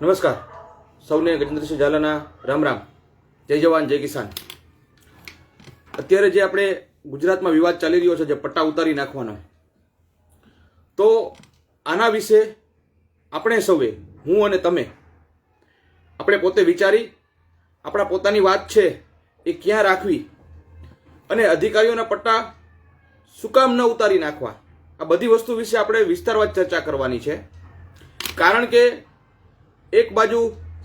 નમસ્કાર સૌને ગજેન્દ્રસિંહ ઝાલાના રામ રામ. જય જવાન જય કિસાન. અત્યારે જે આપણે ગુજરાતમાં વિવાદ ચાલી રહ્યો છે, જે પટ્ટા ઉતારી નાખવાનો, તો આના વિશે આપણે સૌએ, હું અને તમે, આપણે પોતે વિચારી આપણા પોતાની વાત છે એ ક્યાં રાખવી અને અધિકારીઓના પટ્ટા શું કામ ન ઉતારી નાખવા, આ બધી વસ્તુ વિશે આપણે વિસ્તારવાર ચર્ચા કરવાની છે. કારણ કે એક બાજુ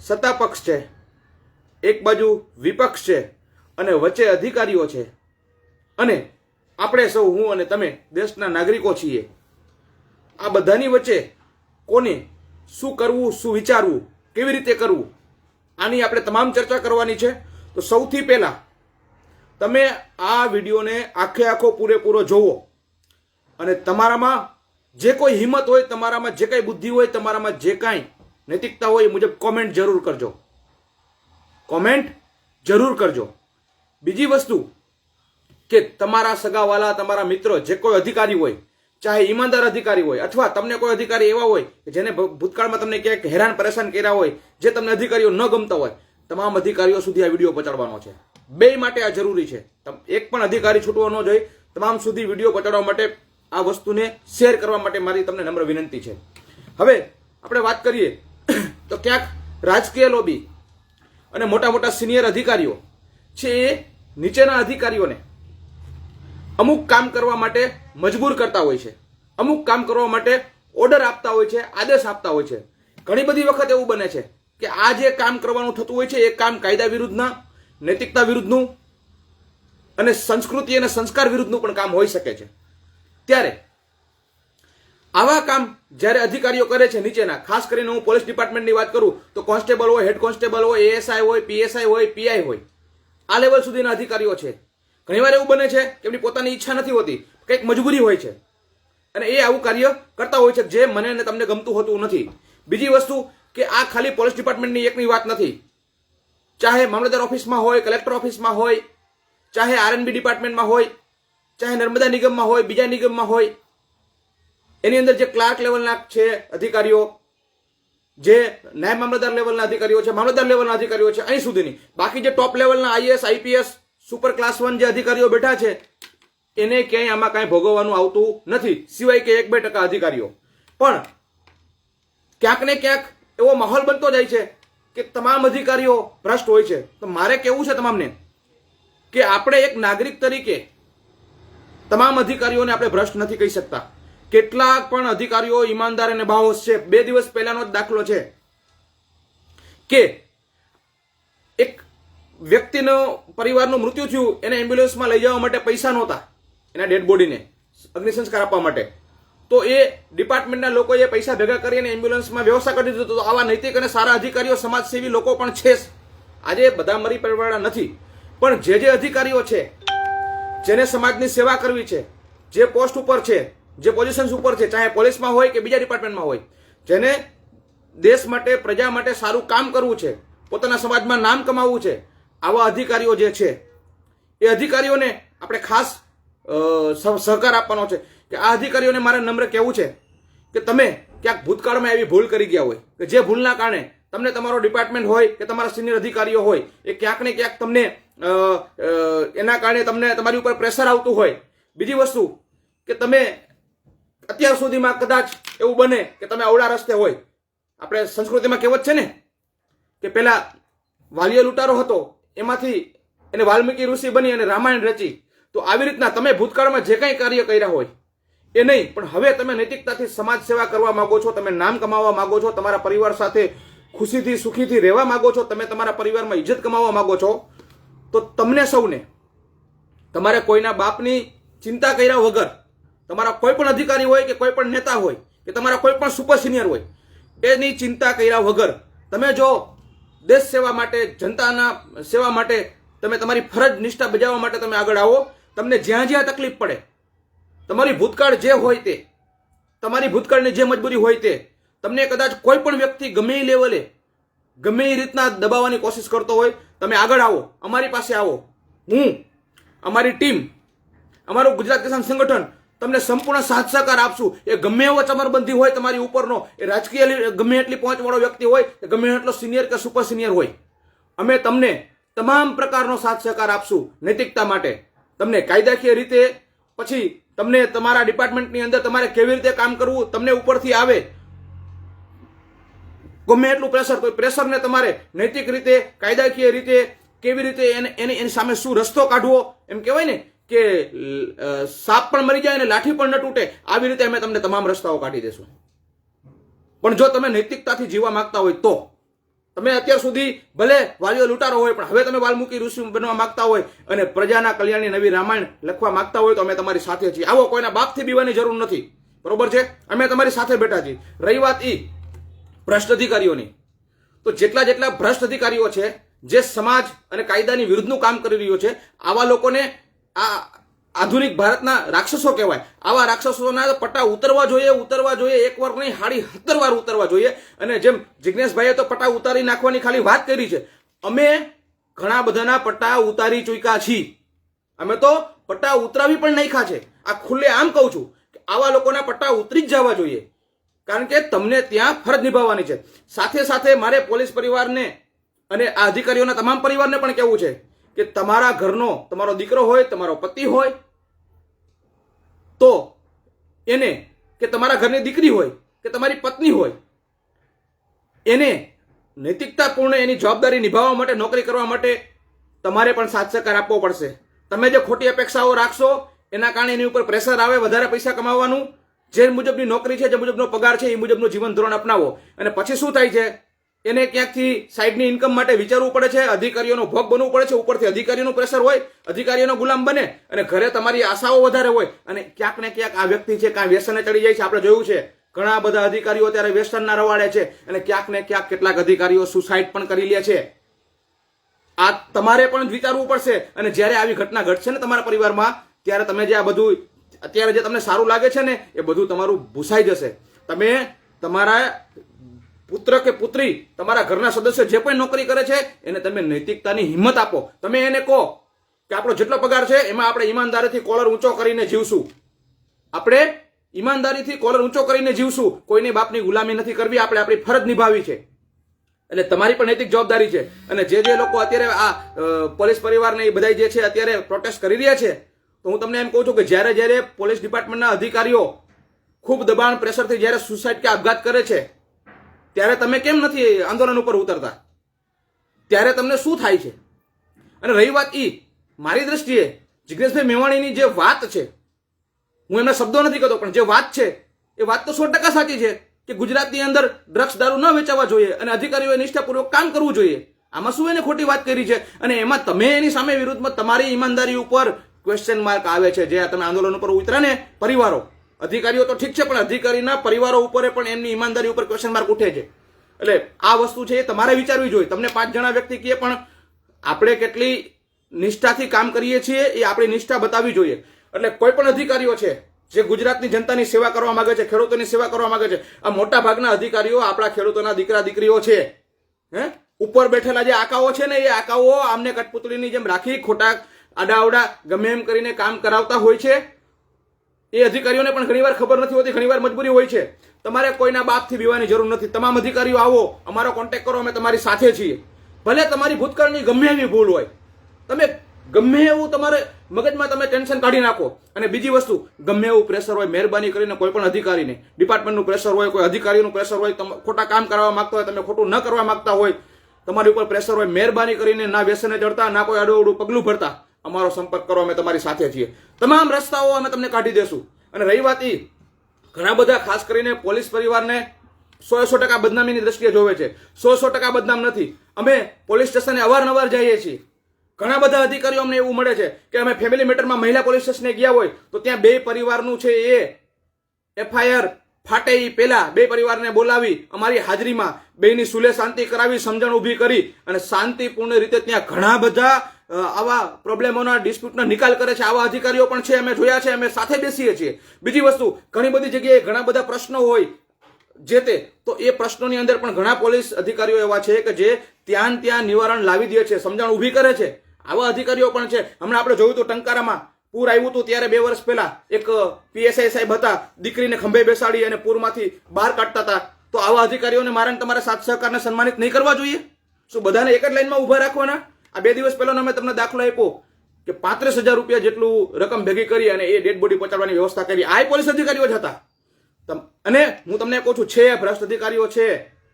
સત્તા પક્ષ છે, એક બાજુ વિપક્ષ છે અને વચ્ચે અધિકારીઓ છે, અને આપણે સૌ, હું અને તમે દેશના નાગરિકો છીએ. આ બધાની વચ્ચે કોને શું કરવું, શું વિચારવું, કેવી રીતે કરવું, આની આપણે તમામ ચર્ચા કરવાની છે. તો સૌથી પહેલા તમે આ વિડીયોને આખે આખો પૂરેપૂરો જોવો અને તમારામાં જે કોઈ હિંમત હોય, તમારામાં જે કાંઈ બુદ્ધિ હોય, તમારામાં જે કાંઈ નૈતિકતા હોય એ મુજબ કોમેન્ટ જરૂર કરજો. કોમેન્ટ જરૂર કરજો. બીજી વસ્તુ કે તમારા સગાવાલા, તમારા મિત્રો, જે કોઈ અધિકારી હોય, ચાહે ઈમાનદાર અધિકારી હોય અથવા તમને કોઈ અધિકારી એવા હોય કે જેને ભૂતકાળમાં તમને ક્યાંક હેરાન પરેશાન કર્યા હોય, જે તમને અધિકારીઓ ન ગમતા હોય, તમામ અધિકારીઓ સુધી આ વિડીયો પહોંચાડવાનો છે. બે માટે આ જરૂરી છે. એક પણ અધિકારી છૂટવો ન જોઈએ. તમામ સુધી વિડીયો પહોંચાડવા માટે, આ વસ્તુને શેર કરવા માટે મારી તમને નમ્ર વિનંતી છે. હવે આપણે વાત કરીએ તો ક્યાંક રાજકીય લોબી અને મોટા મોટા સિનિયર અધિકારીઓ છે એ નીચેના અધિકારીઓને અમુક કામ કરવા માટે મજબૂર કરતા હોય છે, અમુક કામ કરવા માટે ઓર્ડર આપતા હોય છે, આદેશ આપતા હોય છે. ઘણી બધી વખત એવું બને છે કે આ જે કામ કરવાનું થતું હોય છે એ કામ કાયદા વિરુદ્ધના, નૈતિકતા વિરુદ્ધનું અને સંસ્કૃતિ અને સંસ્કાર વિરુદ્ધનું પણ કામ હોઈ શકે છે. ત્યારે આવા કામ જ્યારે અધિકારીઓ કરે છે નીચેના, ખાસ કરીને હું પોલીસ ડિપાર્ટમેન્ટની વાત કરું તો કોન્સ્ટેબલ હોય, હેડ કોન્સ્ટેબલ હોય, એએસઆઈ હોય, પીએસઆઈ હોય, પીઆઈ હોય, આ લેવલ સુધીના અધિકારીઓ છે. ઘણીવાર એવું બને છે કે એમની પોતાની ઈચ્છા નથી હોતી, કંઈક મજબૂરી હોય છે અને એ આવું કાર્ય કરતા હોય છે જે મને અને તમને ગમતું હોતું નથી. બીજી વસ્તુ કે આ ખાલી પોલીસ ડિપાર્ટમેન્ટની એકની વાત નથી. ચાહે મામલતદાર ઓફિસમાં હોય, કલેક્ટર ઓફિસમાં હોય, ચાહે આરએનબી ડિપાર્ટમેન્ટમાં હોય, ચાહે નર્મદા નિગમમાં હોય, બીજા નિગમમાં હોય, એની અંદર જે ક્લાર્ક લેવલના છે અધિકારીઓ, જે નાયબ મામલતદાર લેવલના અધિકારીઓ છે, મામલતદાર લેવલના અધિકારીઓ છે, અહીં સુધીની બાકી જે ટોપ લેવલના આઈએએસ, આઈપીએસ, સુપર ક્લાસ 1 જે અધિકારીઓ બેઠા છે, એને ક્યાંય આમાં કાંઈ ભોગવવાનું આવતું નથી, સિવાય કે 1-2% અધિકારીઓ. પણ ક્યાંક ને ક્યાંક એવો માહોલ બનતો જાય છે કે તમામ અધિકારીઓ ભ્રષ્ટ હોય છે. તો મારે કહેવું છે તમામને કે આપણે એક નાગરિક તરીકે તમામ અધિકારીઓને આપણે ભ્રષ્ટ નથી કહી શકતા. કેટલાક પણ અધિકારીઓ ઈમાનદાર અને બાહોશ છે. 2 દિવસ પહેલાનો જ દાખલો છે કે એક વ્યક્તિનો પરિવારનું મૃત્યુ થયું, એને એમ્બ્યુલન્સમાં લઈ જવા માટે પૈસા નહોતા, એના ડેડ બોડીને અગ્નિ સંસ્કાર આપવા માટે. તો એ ડિપાર્ટમેન્ટના લોકોએ પૈસા ભેગા કરીને એમ્બ્યુલન્સમાં વ્યવસ્થા કરી દીધું. તો આવા નૈતિક અને સારા અધિકારીઓ, સમાજસેવી લોકો પણ છે. આજે બધા મરી પડવાના નથી, પણ જે અધિકારીઓ છે, જેને સમાજની સેવા કરવી છે, જે પોસ્ટ ઉપર છે, જે પોઝિશન્સ ઉપર છે, ચાહે પોલીસમાં હોય કે બીજા ડિપાર્ટમેન્ટમાં હોય, જેને દેશ માટે, પ્રજા માટે સારું કામ કરવું છે, પોતાના સમાજમાં નામ કમાવવું છે, આવા અધિકારીઓ જે છે એ અધિકારીઓને આપણે ખાસ સહકાર આપવાનો છે. કે આ અધિકારીઓને મારે નમ્ર કહેવું છે કે તમે ક્યાંક ભૂતકાળમાં એવી ભૂલ કરી ગયા હોય કે જે ભૂલના કારણે તમને તમારો ડિપાર્ટમેન્ટ હોય કે તમારા સિનિયર અધિકારીઓ હોય એ ક્યાંક ને ક્યાંક તમને એના કારણે તમને તમારી ઉપર પ્રેશર આવતું હોય. બીજી વસ્તુ કે તમે અત્યાર સુધીમાં કદાચ એવું બને કે તમે અવળા રસ્તે હોય. આપણે સંસ્કૃતિમાં કહેવત છે ને કે પેલા વાલિયો લૂંટારો હતો, એમાંથી એને વાલ્મીકી ઋષિ બની અને રામાયણ રચી. તો આવી રીતના તમે ભૂતકાળમાં જે કંઈ કાર્ય કર્યા હોય એ નહીં, પણ હવે તમે નૈતિકતાથી સમાજ સેવા કરવા માંગો છો, તમે નામ કમાવવા માંગો છો, તમારા પરિવાર સાથે ખુશીથી સુખીથી રહેવા માંગો છો, તમે તમારા પરિવારમાં ઇજ્જત કમાવવા માંગો છો, તો તમને સૌને તમારે કોઈના બાપની ચિંતા કર્યા વગર, તમારા કોઈ પણ અધિકારી હોય કે કોઈ પણ નેતા હોય કે તમારા કોઈ પણ સુપર સિનિયર હોય, એની ચિંતા કર્યા વગર તમે જો દેશ સેવા માટે, જનતાના સેવા માટે, તમે તમારી ફરજ નિષ્ઠા બજાવવા માટે તમે આગળ આવો. તમને જ્યાં જ્યાં તકલીફ પડે, તમારી ભૂતકાળ જે હોય તે, તમારી ભૂતકાળની જે મજબૂરી હોય તે, તમને કદાચ કોઈ પણ વ્યક્તિ ગમે એ લેવલે, ગમે એ રીતના દબાવવાની કોશિશ કરતો હોય, તમે આગળ આવો, અમારી પાસે આવો. હું, અમારી ટીમ, અમારું ગુજરાત કિસાન સંગઠન તમને સંપૂર્ણ સાથ સહકાર આપશું. એ ગમે એવો ચમરબંધી હોય તમારી ઉપરનો, એ રાજકીય ગમે એટલી પહોંચવાળો વ્યક્તિ હોય, એ ગમે એટલો સિનિયર કે સુપર સિનિયર હોય, અમે તમને તમામ પ્રકારનો સાથ સહકાર આપશું નૈતિકતા માટે. તમને કાયદાકીય રીતે, પછી તમને તમારા ડિપાર્ટમેન્ટની અંદર તમારે કેવી રીતે કામ કરવું, તમને ઉપરથી આવે ગમે એટલું પ્રેશર, તો પ્રેશરને તમારે નૈતિક રીતે, કાયદાકીય રીતે કેવી રીતે એની સામે શું રસ્તો કાઢવો, એમ કહેવાય ને કે સાપ પણ મરી જાય અને લાઠી પણ ન તૂટે, આવી રીતે અમે તમને તમામ રસ્તાઓ કાઢી દેશું. પણ જો તમે નૈતિકતાથી જીવવા માંગતા હોય તો, તમે અત્યાર સુધી ભલે વાલીઓ લૂંટારો હોય, પણ હવે તમે વાલ્મીકી ઋષિ બનવા માંગતા હોય અને પ્રજાના કલ્યાણની નવી રામાયણ લખવા માંગતા હોય, તો અમે તમારી સાથે છીએ. આવો, કોઈના બાપથી બીવાની જરૂર નથી, બરોબર છે? અમે તમારી સાથે બેઠા છીએ. રહી વાત ભ્રષ્ટ અધિકારીઓની, તો જેટલા ભ્રષ્ટ અધિકારીઓ છે, જે સમાજ અને કાયદાની વિરુદ્ધનું કામ કરી રહ્યો છે, આવા લોકોને આ આધુનિક ભારતના રાક્ષસો કહેવાય. આવા રાક્ષસોના પટ્ટા ઉતરવા જોઈએ, એક વાર નહીં, 17 વાર ઉતરવા જોઈએ. અને જેમ જિજ્ઞેશભાઈએ તો પટ્ટા ઉતારી નાખવાની ખાલી વાત કરી છે, અમે ઘણા બધાના પટ્ટા ઉતારી ચૂક્યા છીએ. અમે તો પટ્ટા ઉતરાવી પણ નાખ્યા છે. આ ખુલ્લે આમ કહું છું કે આવા લોકોના પટ્ટા ઉતરી જ જવા જોઈએ, કારણ કે તમને ત્યાં ફરજ નિભાવવાની છે. સાથે સાથે મારે પોલીસ પરિવારને અને આ અધિકારીઓના તમામ પરિવારને પણ કહેવું છે કે તમારા ઘરનો, તમારો દીકરો હોય, તમારો પતિ હોય, તો એને, કે તમારા ઘરની દીકરી હોય કે તમારી પત્ની હોય, એને નૈતિકતાપૂર્ણ એની જવાબદારી નિભાવવા માટે, નોકરી કરવા માટે તમારે પણ સાથ સહકાર આપવો પડશે. તમે જે ખોટી અપેક્ષાઓ રાખશો એના કારણે એની ઉપર પ્રેશર આવે વધારે પૈસા કમાવાનું, જે મુજબની નોકરી છે, જે મુજબનો પગાર છે, એ મુજબનું જીવન ધોરણ અપનાવો. અને પછી શું થાય છે, એને ક્યાંકથી સાઈડની ઇન્કમ માટે વિચારવું પડે છે, અધિકારીઓનો ભોગ બનવું પડે છે, ઉપરથી અધિકારીઓનું પ્રેશર હોય, અધિકારીઓનો ગુલામ બને, અને ઘરે તમારી આશાઓ વધારે હોય, અને ક્યાંક ને ક્યાંક આ વ્યક્તિ છે કાંઈ વ્યસને ચડી જાય છે. આપણે જોયું છે ઘણા બધા અધિકારીઓ અત્યારે વ્યસનના રવાડે છે, અને ક્યાંક ને ક્યાંક કેટલાક અધિકારીઓ સુસાઇડ પણ કરી લે છે. આ તમારે પણ વિચારવું પડશે. અને જ્યારે આવી ઘટના ઘટશે ને તમારા પરિવારમાં, ત્યારે તમે જે આ બધું અત્યારે જે તમને સારું લાગે છે ને, એ બધું તમારું ભૂસાઈ જશે. તમે તમારા પુત્ર કે પુત્રી, તમારા ઘરના સદસ્ય જે પણ નોકરી કરે છે, એને તમે નૈતિકતાની હિંમત આપો. તમે એને કહો કે આપણો જેટલો પગાર છે એમાં આપણે ઈમાનદારીથી કોલર ઊંચો કરીને જીવશું, આપણે ઈમાનદારીથી કોલર ઊંચો કરીને જીવશું, કોઈની બાપની ગુલામી નથી કરવી, આપણે આપણી ફરજ નિભાવી છે. એટલે તમારી પણ નૈતિક જવાબદારી છે. અને જે લોકો અત્યારે આ પોલીસ પરિવારને એ બધા જે છે અત્યારે પ્રોટેસ્ટ કરી રહ્યા છે, તો હું તમને એમ કહું છું કે જ્યારે પોલીસ ડિપાર્ટમેન્ટના અધિકારીઓ ખૂબ દબાણ, પ્રેશરથી જ્યારે સુસાઇડ કે આપઘાત કરે છે, ત્યારે તમે કેમ નથી આંદોલન ઉપર ઉતરતા? ત્યારે તમને શું થાય છે? અને રહી વાત મારી દ્રષ્ટિએ જિગ્નેશભાઈ મેવાણીની જે વાત છે, હું એમના શબ્દો નથી કહેતો, પણ જે વાત છે એ વાત તો 100% સાચી છે કે ગુજરાતની અંદર ડ્રગ્સ દારૂ ન વેચાવા જોઈએ અને અધિકારીઓએ નિષ્ઠાપૂર્વક કામ કરવું જોઈએ. આમાં શું એને ખોટી વાત કરી છે? અને એમાં તમે એની સામે વિરુદ્ધમાં તમારી ઈમાનદારી ઉપર ક્વેશ્ચન માર્ક આવે છે. જે તમે આંદોલન ઉપર ઉતર્યા ને પરિવારો, અધિકારીઓ તો ઠીક છે, પણ અધિકારીના પરિવારો ઉપર પણ એમની ઈમાનદારી ઉપર ક્વેશ્ચન માર્ક ઉઠે છે. એટલે આ વસ્તુ છે એ તમારે વિચારવી જોઈએ. તમને 5 જણા વ્યક્તિ કહે, પણ આપણે કેટલી નિષ્ઠાથી કામ કરીએ છીએ એ આપણી નિષ્ઠા બતાવવી જોઈએ. એટલે કોઈ પણ અધિકારીઓ છે જે ગુજરાતની જનતાની સેવા કરવા માંગે છે, ખેડૂતોની સેવા કરવા માંગે છે, આ મોટા ભાગના અધિકારીઓ આપણા ખેડૂતોના દીકરા દીકરીઓ છે. ઉપર બેઠેલા જે આકાઓ છે ને, એ આકાઓ આમને કઠપુતળીની જેમ રાખી ખોટા આડાવડા ગમે એમ કરીને કામ કરાવતા હોય છે. એ અધિકારીઓને પણ ઘણીવાર ખબર નથી હોતી, ઘણીવાર મજબૂરી હોય છે. તમારે કોઈના બાપથી બીવાની જરૂર નથી. તમામ અધિકારીઓ આવો, અમારો કોન્ટેક્ટ કરો, અમે તમારી સાથે છીએ. ભલે તમારી ભૂતકાળની ગમે એવી ભૂલ હોય, તમે ગમે એવું તમારે મગજમાં તમે ટેન્શન કાઢી નાખો. અને બીજી વસ્તુ, ગમે એવું પ્રેશર હોય, મહેરબાની કરીને કોઈ પણ અધિકારીને, ડિપાર્ટમેન્ટનું પ્રેશર હોય, કોઈ અધિકારીનું પ્રેશર હોય, ખોટા કામ કરવા માંગતા હોય, તમે ખોટું ન કરવા માંગતા હોય, તમારી ઉપર પ્રેશર હોય, મહેરબાની કરીને ના વ્યસને ચડતા, ના કોઈ આડું પગલું ભરતા, અમારો સંપર્ક કરો, અમે તમારી સાથે છીએ. તમામ રસ્તાઓ અમે તમને કાઢી દેશું. અને રહી વાત ઘણા બધા ખાસ કરીને પોલીસ પરિવારને 100% બદનામીની દ્રષ્ટિએ જોવે છે. 100% બદનામ નથી. અમે પોલીસ સ્ટેશને અવારનવાર જઈએ છીએ. ઘણા બધા અધિકારીઓ અમને એવું મળે છે કે અમે ફેમિલી મેટરમાં મહિલા પોલીસ સ્ટેશને ગયા હોય તો ત્યાં 2 પરિવારનું છે એ FIR ફાટે એ પહેલા 2 પરિવારને બોલાવી અમારી હાજરીમાં બેની સુલે શાંતિ કરાવી, સમજણ ઊભી કરી અને શાંતિપૂર્ણ રીતે ત્યાં ઘણા બધા આવા પ્રોબ્લેમોના, ડિસ્પ્યુટનો નિકાલ કરે છે. આવા અધિકારીઓ પણ છે, અમે જોયા છે, અમે સાથે બેસીએ છીએ. બીજી વસ્તુ, ઘણી બધી જગ્યાએ ઘણા બધા પ્રશ્નો હોય જે તે, તો એ પ્રશ્નોની અંદર પણ ઘણા પોલીસ અધિકારીઓ એવા છે કે જે ત્યાં નિવારણ લાવી દે છે, સમજણ ઊભી કરે છે. આવા અધિકારીઓ પણ છે. હમણાં આપણે જોયું તો ટંકારામાં પૂર આવ્યું હતું ત્યારે 2 વર્ષ પહેલા એક પીએસઆઈ સાહેબ હતા, દીકરીને ખંભે બેસાડી અને પૂરમાંથી બહાર કાઢતા હતા. તો આવા અધિકારીઓને મારે તમારા સાથ સહકારને સન્માનિત નહીં કરવા જોઈએ? શું બધાને એક જ લાઈનમાં ઊભા રાખવાના? આ 2 દિવસ પહેલા અમે તમને દાખલો આપ્યો કે 35,000 રૂપિયા જેટલું રકમ ભેગી કરી અને એ ડેડ બોડી પહોંચાડવાની વ્યવસ્થા કરી. આ પોલીસ અધિકારીઓ જ હતા. અને હું તમને કહું છું, છે ભ્રષ્ટ અધિકારીઓ છે.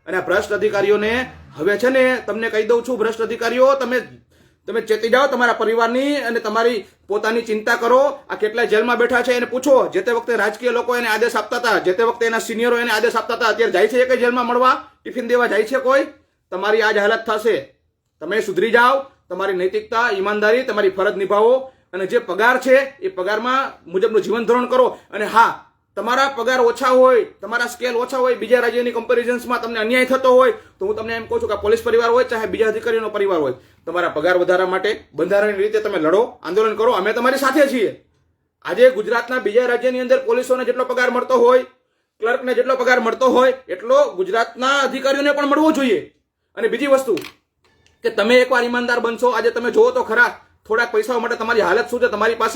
અને આ ભ્રષ્ટ અધિકારીઓને હવે છે ને તમને કહી દઉં છું, ભ્રષ્ટ અધિકારીઓ તમે ચેતી જાઓ તમારા પરિવારની અને તમારી પોતાની ચિંતા કરો. આ કેટલાય જેલમાં બેઠા છે એને પૂછો. જે તે વખતે રાજકીય લોકો એને આદેશ આપતા હતા, જે તે વખતે એના સિનિયરો એને આદેશ આપતા હતા. અત્યારે જાય છે એ કઈ જેલમાં મળવા, ટિફિન દેવા જાય છે કોઈ? તમારી આજ હાલત થશે. તમે સુધરી જાઓ, તમારી નૈતિકતા, ઈમાનદારી, તમારી ફરજ નિભાવો અને જે પગાર છે એ પગારમાં મુજબનું જીવન ધોરણ કરો. અને હા, તમારા પગાર ઓછા હોય, તમારા સ્કેલ ઓછા હોય, બીજા રાજ્યની કમ્પેરિઝન્સમાં તમને અન્યાય થતો હોય તો હું તમને એમ કહું છું કે પોલીસ પરિવાર હોય ચાહે બીજા અધિકારીઓનો પરિવાર હોય, તમારા પગાર વધારવા માટે બંધારણની રીતે તમે લડો, આંદોલન કરો. અમે તમારી સાથે છીએ. આજે ગુજરાતના બીજા રાજ્યની અંદર પોલીસોને જેટલો પગાર મળતો હોય, ક્લર્કને જેટલો પગાર મળતો હોય એટલો ગુજરાતના અધિકારીઓને પણ મળવો જોઈએ. અને બીજી વસ્તુ કે તમે એકવાર ઈમાનદાર બનશો. આજે તમે જોવો તો ખરા, થોડાક પૈસાઓ માટે તમારી હાલત શું છે. તમારી પાસે